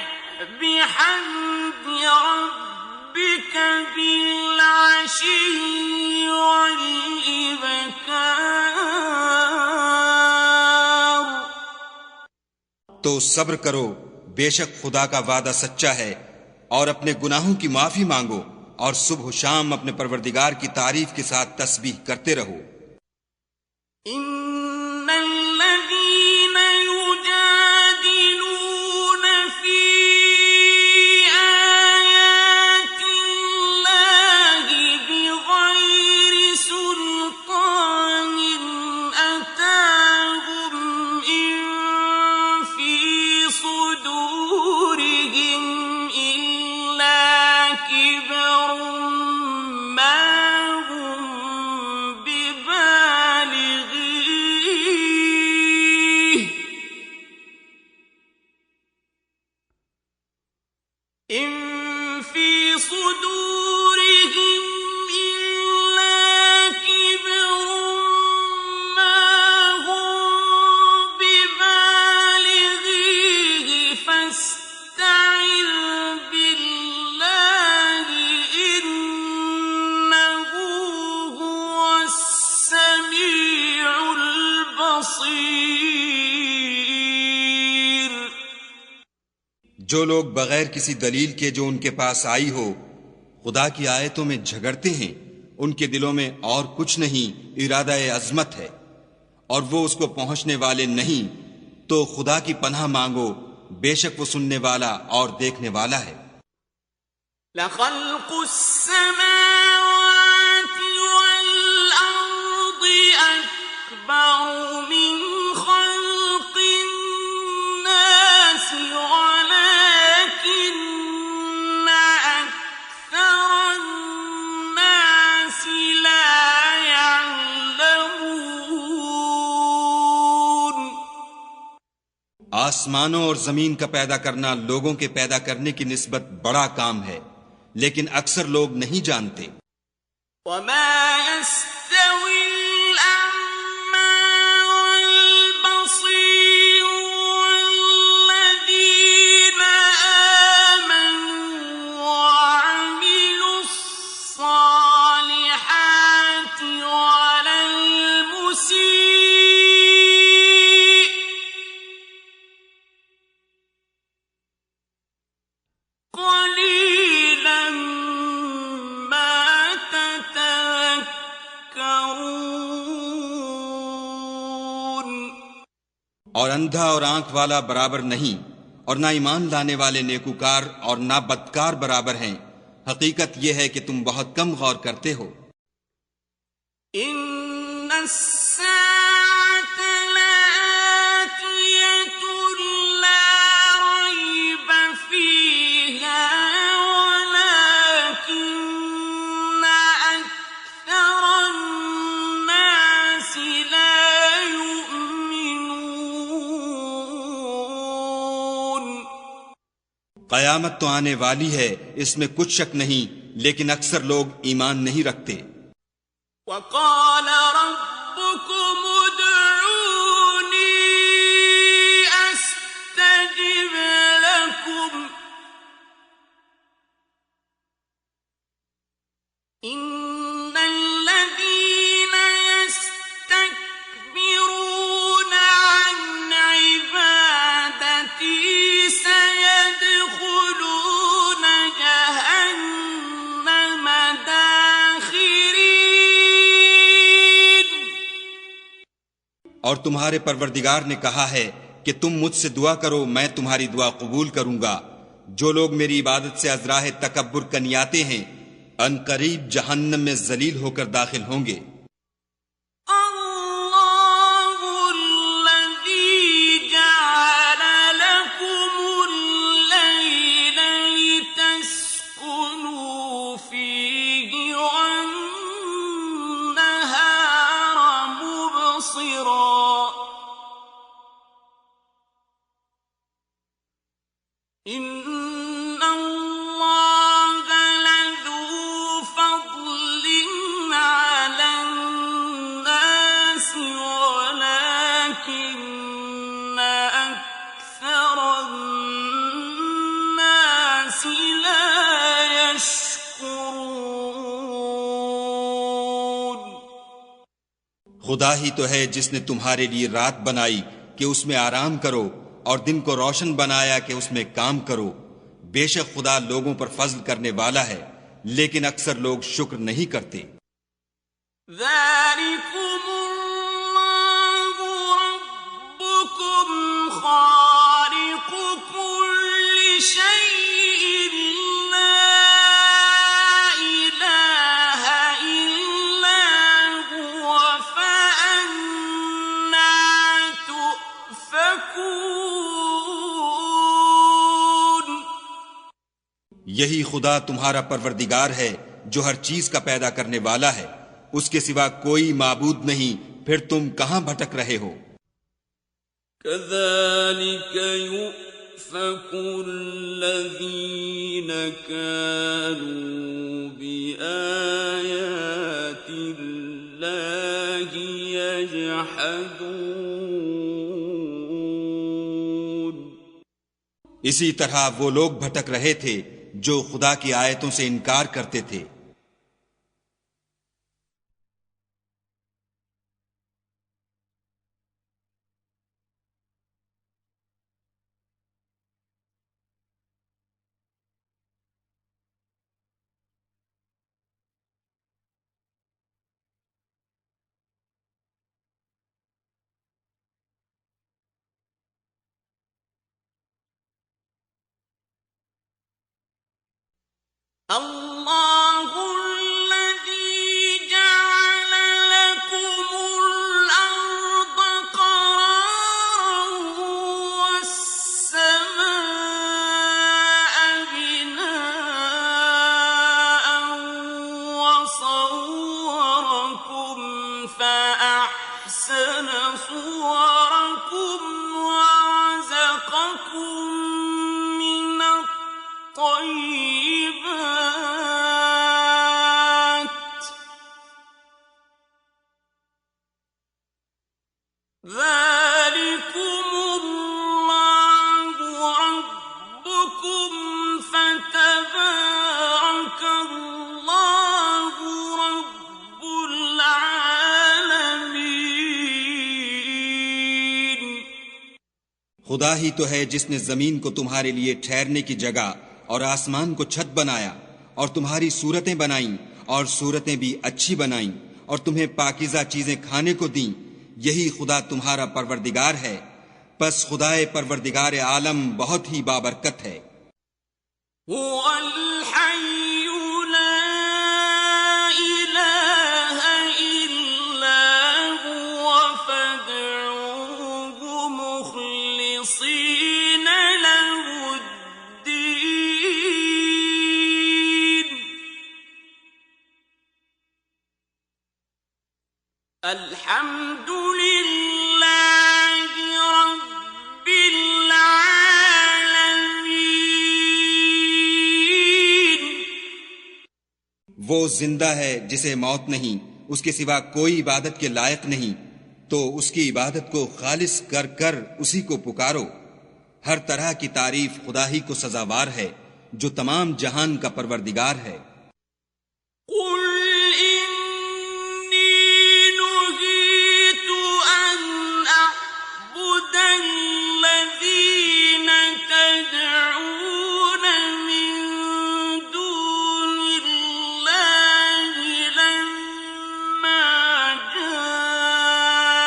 بحمد ربك بالعشي والإبكار۔
تو صبر کرو، بے شک خدا کا وعدہ سچا ہے، اور اپنے گناہوں کی معافی مانگو، اور صبح و شام اپنے پروردگار کی تعریف کے ساتھ تسبیح کرتے رہو۔
إِنَّ الَّذِينَ يُجَادِلُونَ فِي آيَاتِ اللَّهِ بِغَيْرِ سُلْطَانٍ أَتَاهُمْ إِن فِي صُدُورِهِمْ إِلَّا كِبْرٌ مَّا هُم بِبَالِغِيهِ إِن فِي صُدُورِهِمْ إِلَّا كِبْرٌ مَّا هُم بِبَالِغِيهِ فَاسْتَعِذْ بِاللَّهِ إِنَّهُ هُوَ السَّمِيعُ الْبَصِيرُ۔
جو لوگ بغیر کسی دلیل کے جو ان کے پاس آئی ہو خدا کی آیتوں میں جھگڑتے ہیں، ان کے دلوں میں اور کچھ نہیں ارادہ عظمت ہے، اور وہ اس کو پہنچنے والے نہیں، تو خدا کی پناہ مانگو، بے شک وہ سننے والا اور دیکھنے والا ہے۔
لَخَلْقُ السَّمَاوَاتِ وَالْأَرْضِ أَكْبَرُ مِنْ خَلْقِ النَّاسِ وَلَكِنَّ أَكْثَرَ النَّاسِ لَا يَعْلَمُونَ۔
آسمانوں اور زمین کا پیدا کرنا لوگوں کے پیدا کرنے کی نسبت بڑا کام ہے، لیکن اکثر لوگ نہیں جانتے۔
وَمَا يَسْتَوِي الْأَعْمَى وَالْبَصِيرُ وَالَّذِينَ آمَنُوا وَعَمِلُوا الصَّالِحَاتِ وَلَا الْمُسِيءُ قَلِيلًا
اور اندھا اور آنکھ والا برابر نہیں، اور نہ ایمان لانے والے نیکوکار اور نہ بدکار برابر ہیں۔ حقیقت یہ ہے کہ تم بہت کم غور کرتے ہو۔
إن الساعة لآتية لا ريب فيها ولكن أكثر الناس لا يؤمنون۔
قیامت تو آنے والی ہے، اس میں کچھ شک نہیں، لیکن اکثر لوگ ایمان نہیں رکھتے۔
وقال ربكم ادعوني أستجب لكم إن الذين يستكبرون عن عبادتي سيدخلون جهنم داخرين۔
اور تمہارے پروردگار نے کہا ہے کہ تم مجھ سے دعا کرو، میں تمہاری دعا قبول کروں گا۔ جو لوگ میری عبادت سے از راہ تکبر کنیاتے ہیں، ان قریب جہنم میں ذلیل ہو کر داخل ہوں گے۔
الله الذي جعل لكم الليل لتسكنوا فيه والنهار مبصرا إن الله لذو فضل على الناس ولكن أكثر الناس لا يشكرون۔
خدا ہی تو ہے جس نے تمہارے لیے رات بنائی کہ اس میں آرام کرو، اور دن کو روشن بنایا کہ اس میں کام کرو۔ بے شک خدا لوگوں پر فضل کرنے والا ہے، لیکن اکثر لوگ شکر نہیں کرتے۔
ذلكم الله ربكم خالق كل شيء لا إله إلا هو فأنا تؤفكون۔
یہی خدا تمہارا پروردگار ہے جو ہر چیز کا پیدا کرنے والا ہے، اس کے سوا کوئی معبود نہیں، پھر تم کہاں بھٹک رہے ہو؟
كذلك يؤفك الذين كانوا بآيات الله يجحدون۔
اسی طرح وہ لوگ بھٹک رہے تھے جو خدا کی آیتوں سے انکار کرتے تھے۔
الله الذي جعل لكم الأرض قرارا والسماء بناء وصوركم فأحسن صوركم ورزقكم من الطيبات ذلكم الله ربكم فتبارك الله رب العالمين۔
خدا ہی تو ہے جس نے زمین کو تمہارے لیے ٹھہرنے کی جگہ اور آسمان کو چھت بنایا، اور تمہاری صورتیں بنائیں اور صورتیں بھی اچھی بنائیں، اور تمہیں پاکیزہ چیزیں کھانے کو دیں۔ یہی خدا تمہارا پروردگار ہے، پس خدائے پروردگار عالم بہت ہی بابرکت ہے۔
هو الحي لا إله إلا هو فادعوه مخلصين له الدين الحمد لله رب العالمين۔
وہ زندہ ہے جسے موت نہیں، اس کے سوا کوئی عبادت کے لائق نہیں، تو اس کی عبادت کو خالص کر کر اسی کو پکارو۔ ہر طرح کی تعریف خدا ہی کو سزاوار ہے جو تمام جہان کا پروردگار ہے۔
قل إني نهيت أن أعبد الذين تدعون من دون الله لما جاءني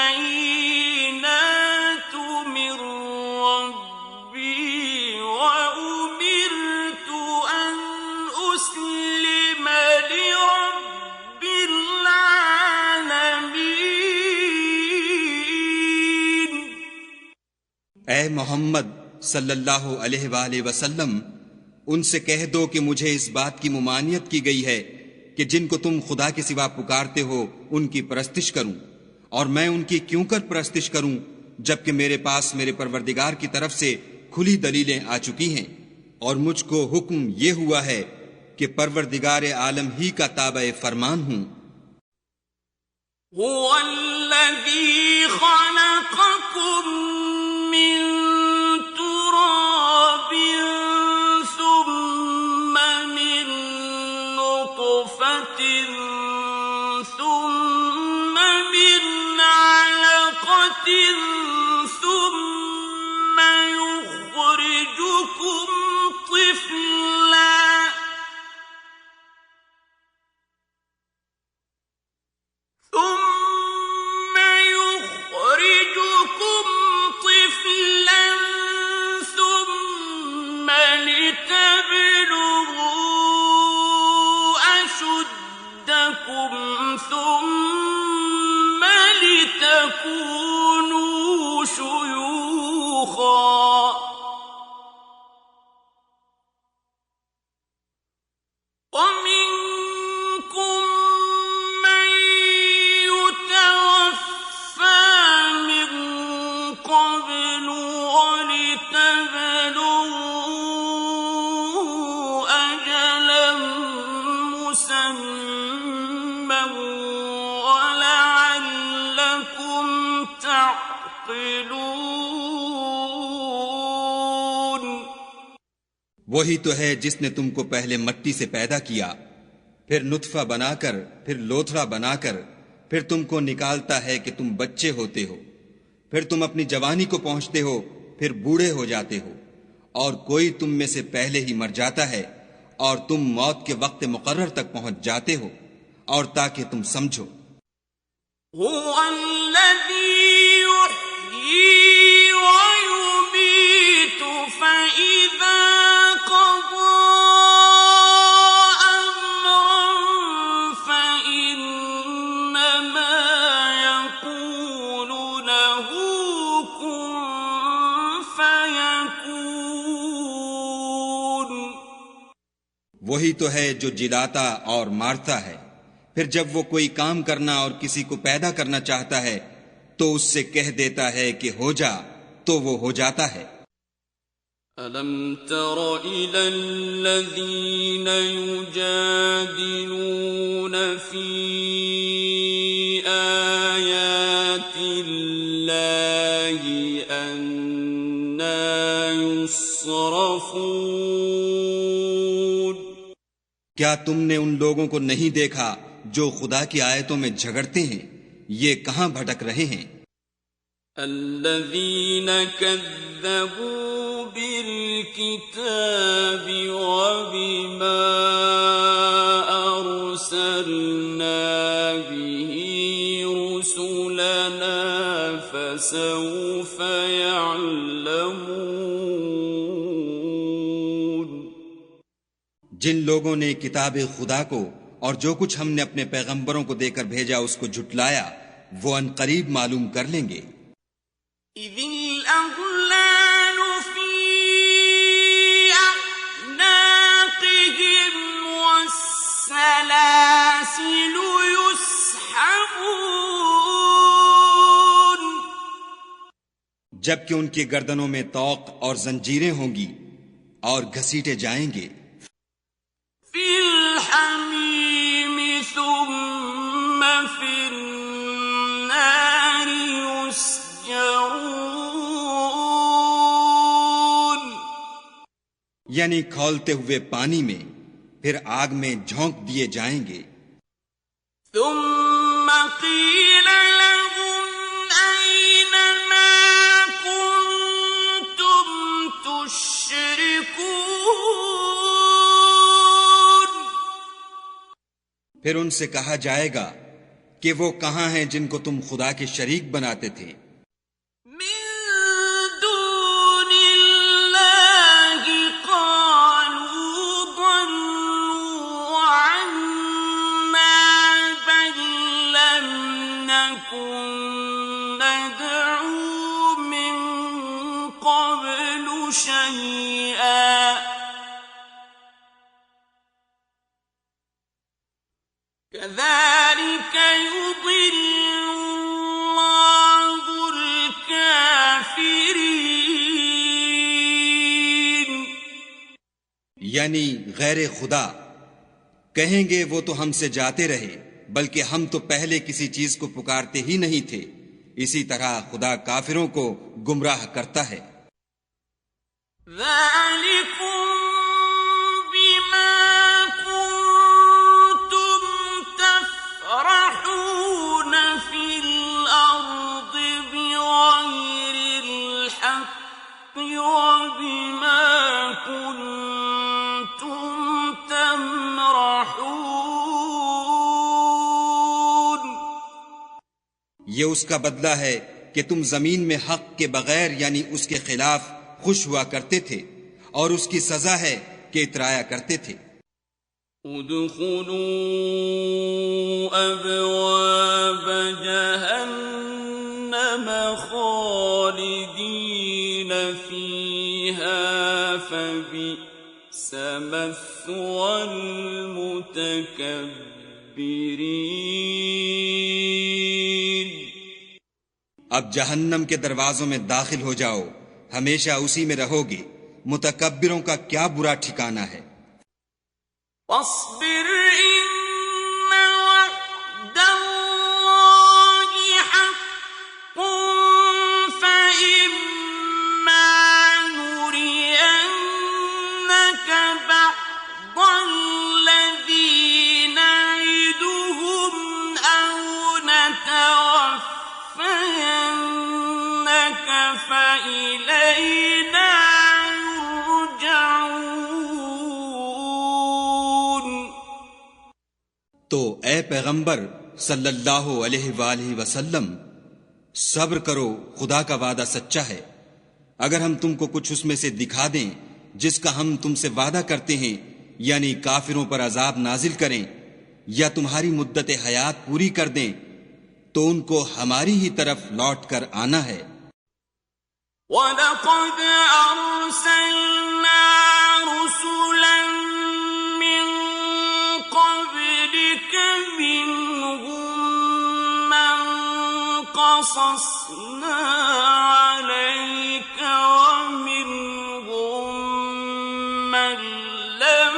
البينات من ربي وأمرت أن أسلم لرب العالمين۔
اے محمد صلی اللہ علیہ وآلہ وسلم، ان سے کہہ دو کہ مجھے اس بات کی ممانعت کی گئی ہے کہ جن کو تم خدا کے سوا پکارتے ہو ان کی پرستش کروں، اور میں ان کی کیوں کر پرستش کروں جبکہ میرے پاس میرے پروردگار کی طرف سے کھلی دلیلیں آ چکی ہیں، اور مجھ کو حکم یہ ہوا ہے کہ پروردگار عالم ہی کا تابع فرمان ہوں۔
هو الذي خلقكم من تراب ثم من نطفة ثم من علقة ثم يخرجكم طفلا ثم لتبلغوا أشدكم ثم لتكونوا شيوخا ومنكم من يتوفى من قبل ولتبلغوا أجلا مسمى ولعلكم تعقلون۔
وہی تو ہے جس نے تم کو پہلے مٹی سے پیدا کیا، پھر نطفہ بنا کر، پھر لوتھڑا بنا کر، پھر تم کو نکالتا ہے کہ تم بچے ہوتے ہو، پھر تم اپنی جوانی کو پہنچتے ہو، پھر بوڑھے ہو جاتے ہو، اور کوئی تم میں سے پہلے ہی مر جاتا ہے، اور تم موت کے وقت مقرر تک پہنچ جاتے ہو، اور تاکہ تم سمجھو۔
هو الذي يحيي ويميت فإذا قضى أمرا فإنما يقول له كن فيكون۔
وہی تو ہے جو جلاتا اور مارتا ہے، پھر جب وہ کوئی کام کرنا اور کسی کو پیدا کرنا چاہتا ہے تو اس سے کہہ دیتا ہے کہ ہو جا، تو وہ ہو جاتا ہے۔
أَلَمْ تَرَ إِلَى الَّذِينَ يُجَادِلُونَ فِي آيَاتِ اللَّهِ أَنَّى يُصْرَفُونَ۔
کیا تم نے ان لوگوں کو نہیں دیکھا جو خدا کی آیتوں میں جھگڑتے ہیں؟ یہ کہاں بھٹک رہے ہیں؟
الذين كذبوا بالكتاب وبما أرسلنا به رسلنا
جن لوگوں نے کتاب خدا کو اور جو کچھ ہم نے اپنے پیغمبروں کو دے کر بھیجا اس کو جھٹلایا، وہ ان قریب معلوم کر لیں گے۔
اذ الاغلال في اعناقهم والسلاسل يسحبون،
جبکہ ان کی گردنوں میں طوق اور زنجیریں ہوں گی اور گھسیٹے جائیں گے۔
في الحميم ثم في النار يسجرون،
یعنی کھولتے ہوئے پانی میں، پھر آگ میں جھونک دیے جائیں گے۔
ثم قيل لهم أين ما كنتم تشركون،
پھر ان سے کہا جائے گا کہ وہ کہاں ہیں جن کو تم خدا کے شریک بناتے تھے؟
من دون الله، قالوا ضلوا عنا بل لم نكن ندعو من قبل شيئا كذلك يضل الله الكافرين،
یعنی غیر خدا کہیں گے وہ تو ہم سے جاتے رہے، بلکہ ہم تو پہلے کسی چیز کو پکارتے ہی نہیں تھے۔ اسی طرح خدا کافروں کو گمراہ کرتا ہے۔
ذلكم بما كنتم تفرحون في الأرض بغير الحق وبما كنتم تمرحون،
یہ اس کا بدلہ ہے کہ تم زمین میں حق کے بغیر یعنی اس کے خلاف خوش ہوا کرتے تھے، اور اس کی سزا ہے کہ اترایا کرتے تھے۔
ادخلوا ابواب جہنم خالدین فیہا فبئس مثوى المتکبرین،
اب جہنم کے دروازوں میں داخل ہو جاؤ، ہمیشہ اسی میں رہو گے، متکبروں کا کیا برا ٹھکانہ ہے۔
واصبر ان وعد اللہ حق فإما نرینک بعض الذی نعدهم أو نتوفینک فإلینا یرجعون۔
تو اے پیغمبر صلی اللہ علیہ وآلہ وسلم، صبر کرو، خدا کا وعدہ سچا ہے۔ اگر ہم تم کو کچھ اس میں سے دکھا دیں جس کا ہم تم سے وعدہ کرتے ہیں، یعنی کافروں پر عذاب نازل کریں یا تمہاری مدت حیات پوری کر دیں، تو ان کو ہماری ہی طرف لوٹ کر آنا ہے۔
وَلَقَدْ أَرْسَلْنَا رُسُلًا مِّن قَبْلِكَ مِنْهُم مَّن قَصَصْنَا عَلَيْكَ وَمِنْهُم مَّن لَّمْ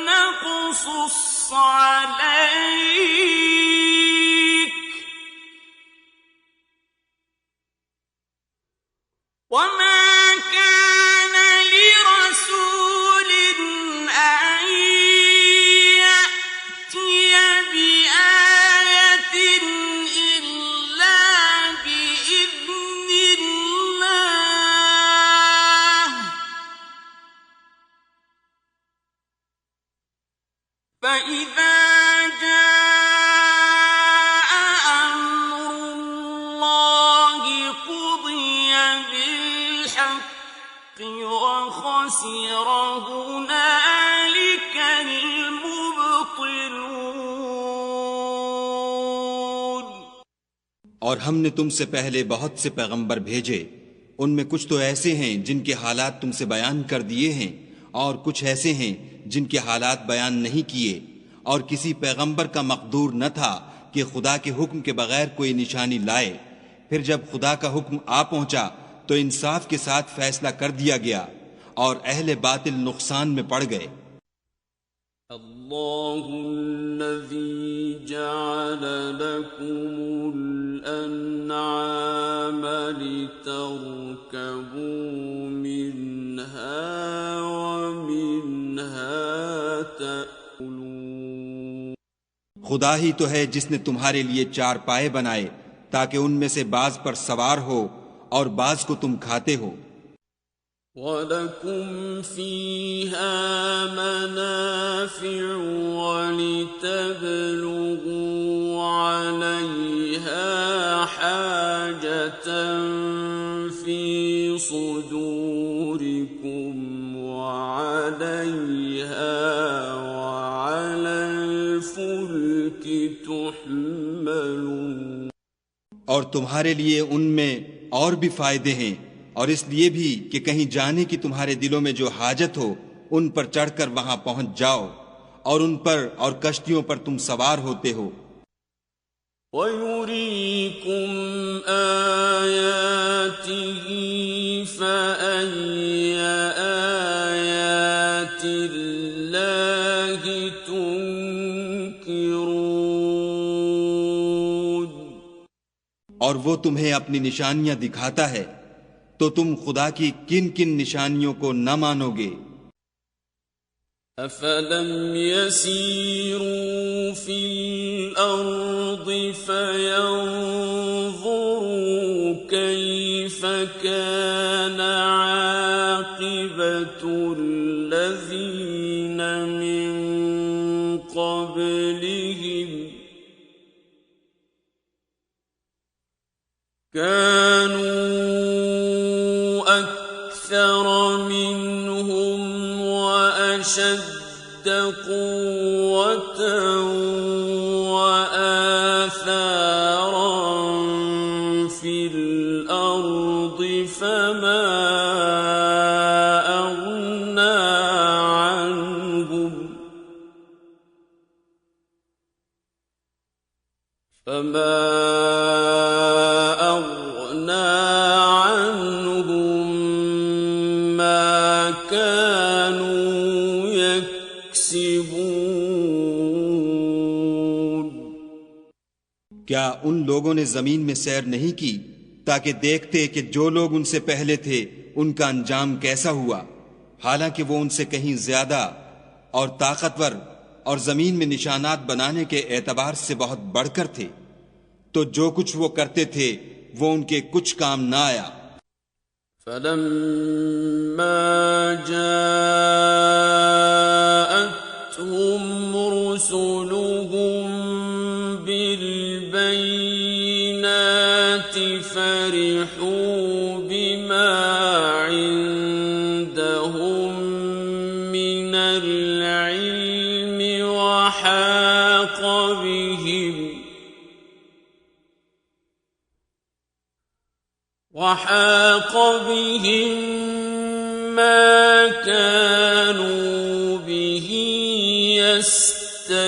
نَقْصُصْ عَلَيْكَ، وَمَا كَانَ لِرَسُولٍ أَن يَأْتِيَ بِآيَةٍ إِلَّا بِإِذْنِ اللَّهِ، فَإِذَا جَاءَ أَمْرُ اللَّهِ قُضِيَ بِالْحَقِّ وَخَسِرَ هُنَالِكَ
اور ہم نے تم سے پہلے بہت سے پیغمبر بھیجے، ان میں کچھ تو ایسے ہیں جن کے حالات تم سے بیان کر دیے ہیں، اور کچھ ایسے ہیں جن کے حالات بیان نہیں کیے، اور کسی پیغمبر کا مقدور نہ تھا کہ خدا کے حکم کے بغیر کوئی نشانی لائے۔ پھر جب خدا کا حکم آ پہنچا تو انصاف کے ساتھ فیصلہ کر دیا گیا، اور اہل باطل نقصان میں پڑ گئے۔
اللہ الذی جعل لکم الانعام لترکبوا منها ومنها تأکلون۔
خدا ہی تو ہے جس نے تمہارے لیے چار پائے بنائے تاکہ ان میں سے بعض پر سوار ہو اور بعض کو تم کھاتے ہو۔
وَلَكُمْ فِيهَا مَنَافِعُ وَلِتَبْلُغُوا عَلَيْهَا حَاجَةً فِي صُدُورِكُمْ وَعَلَيْهَا وَعَلَى الْفُلْكِ تُحْمَلُونَ۔
اور تمہارے لیے ان میں اور بھی فائدے ہیں، اور اس لیے بھی کہ کہیں جانے کی تمہارے دلوں میں جو حاجت ہو ان پر چڑھ کر وہاں پہنچ جاؤ، اور ان پر اور کشتیوں پر تم سوار ہوتے ہو۔
وَيُرِيكُمْ آيَاتِهِ فَأَيَّ آيَاتِ اللَّهِ تُنكِرُونَ۔
اور وہ تمہیں اپنی نشانیاں دکھاتا ہے تو تم خدا کی کن کن نشانیوں کو نہ مانو گے؟
أَفَلَمْ يَسِيرُوا فِي الْأَرْضِ فَيَنظُرُوا كَيْفَ كَانَ عَاقِبَةُ الَّذِينَ مِن قَبْلِهِمْ كَانُوا أَكْثَرَ مِنْهُمْ وَأَشَدَّ قُوَّةً وَآثَارًا فِي الْأَرْضِ فَمَا أَغْنَى عنهم ما كانوا يكسبون۔
کیا ان لوگوں نے زمین میں سیر نہیں کی تاکہ دیکھتے کہ جو لوگ ان سے پہلے تھے ان کا انجام کیسا ہوا، حالانکہ وہ ان سے کہیں زیادہ اور طاقتور اور زمین میں نشانات بنانے کے اعتبار سے بہت بڑھ کر تھے، تو جو کچھ وہ کرتے تھے وہ ان کے کچھ کام نہ آیا۔
فَلَمَّا جَاءَتْهُمْ رُسُلُهُم بِالْبَيِّنَاتِ فَرِحُوا بِمَا عِندَهُم مِّنَ الْعِلْمِ وحاق بهم ما كانوا به يستهزئون۔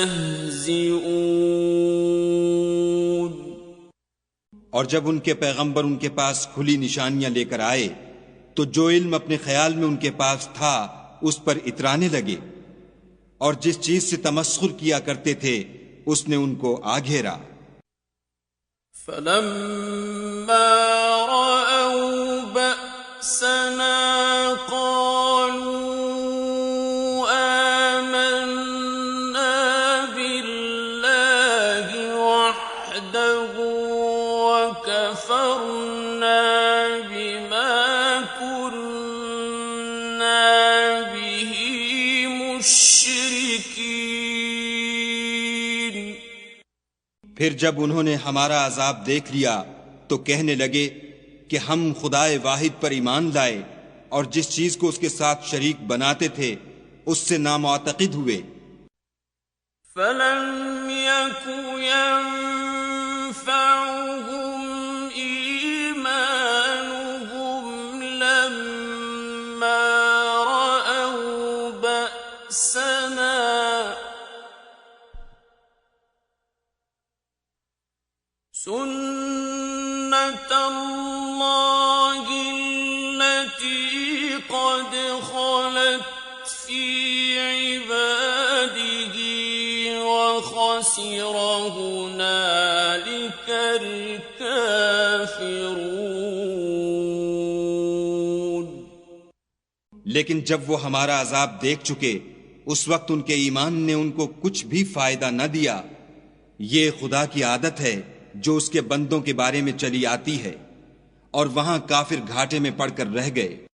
اور جب ان کے پیغمبر ان کے پاس کھلی نشانیاں لے کر آئے تو جو علم اپنے خیال میں ان کے پاس تھا اس پر اترانے لگے، اور جس چیز سے تمسخر کیا کرتے تھے اس نے ان کو آ گھیرا۔
فَلَمَّا رَأَوْا بَأْسَنَا قَالُوا آمَنَّا بِاللَّهِ وَحْدَهُ وَكَفَرْنَا بِمَا كُنَّا بِهِ مُشْرِكِينَ۔
پھر جب انہوں نے ہمارا عذاب دیکھ لیا تو کہنے لگے کہ ہم خدائے واحد پر ایمان لائے اور جس چیز کو اس کے ساتھ شریک بناتے تھے اس سے نامعتقد ہوئے۔
فَلَمْ يَكُ يَنفَعُهُمْ بأسنا سنة الله التي قد خلت في عباده وخسر هنالك الكافرون۔
لیکن جب وہ ہمارا عذاب دیکھ چکے اس وقت ان کے ایمان نے ان کو کچھ بھی فائدہ نہ دیا۔ یہ خدا کی عادت ہے جو اس کے بندوں کے بارے میں چلی آتی ہے، اور وہاں کافر گھاٹے میں پڑ کر رہ گئے۔